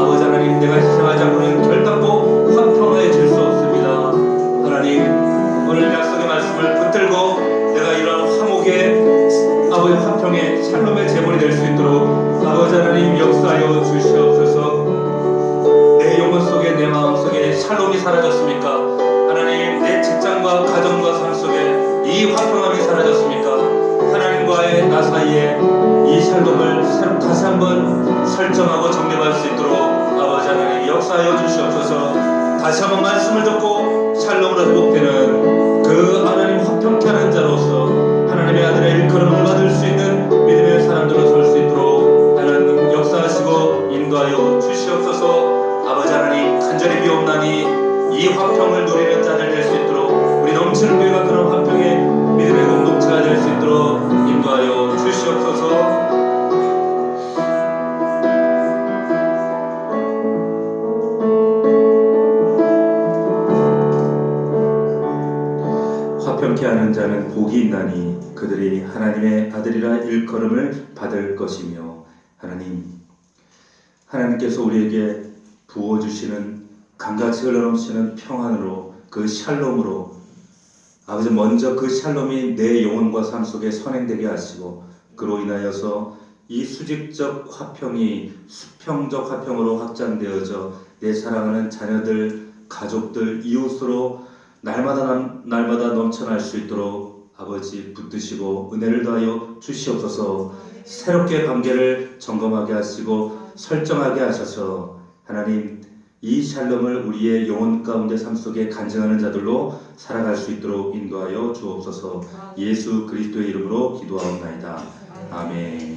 아버지 하나님 내가 희생하지 않고는 결단코 화평해질 수 없습니다. 하나님 오늘 약속의 말씀을 붙들고 내가 이런 화목의 아버지 화평의 샬롬의 제물이 될 수 있도록 아버지 하나님 역사하여 주시옵소서. 내 영혼 속에 내 마음 속에 샬롬이 사라졌습니까? 하나님 내 직장과 가정과 삶 속에 이 화평함이 사라졌습니까? 하나님과의 나 사이에 이 샬롬을 새로 다시 한번 설정하고 정립할 수 있도록 아버지 하나님 역사하여 주시옵소서. 다시 한번 말씀을 듣고 샬롬으로 회복되는 그 하나님 화평케 하는 자로서 하나님의 아들의 일컬음을 받을 수 있는 믿음의 사람들로 설 수 있도록 하나님 역사하시고 인도하여 주시옵소서. 아버지 하나님 간절히 비옵나니 이 화평을 누리는 자들 될 수 있도록 우리 넘치는 교회가 그런 화평의 믿음의 공동체가 될 수 있도록 인도하여 주시옵소서. 화평케 하는 자는 복이 있나니 그들이 하나님의 아들이라 일컬음을 받을 것이며. 하나님께서 우리에게 부어주시는 강같이 흘러넘치는 평안으로 그 샬롬으로 아버지 먼저 그 샬롬이 내 영혼과 삶 속에 선행되게 하시고 그로 인하여서 이 수직적 화평이 수평적 화평으로 확장되어져 내 사랑하는 자녀들, 가족들, 이웃으로 날마다 넘쳐날 수 있도록 아버지 붙드시고 은혜를 더하여 주시옵소서. 새롭게 관계를 점검하게 하시고 설정하게 하셔서 하나님 이 샬롬을 우리의 영혼 가운데 삶 속에 간증하는 자들로 살아갈 수 있도록 인도하여 주옵소서. 예수 그리스도의 이름으로 기도하옵나이다. 아멘.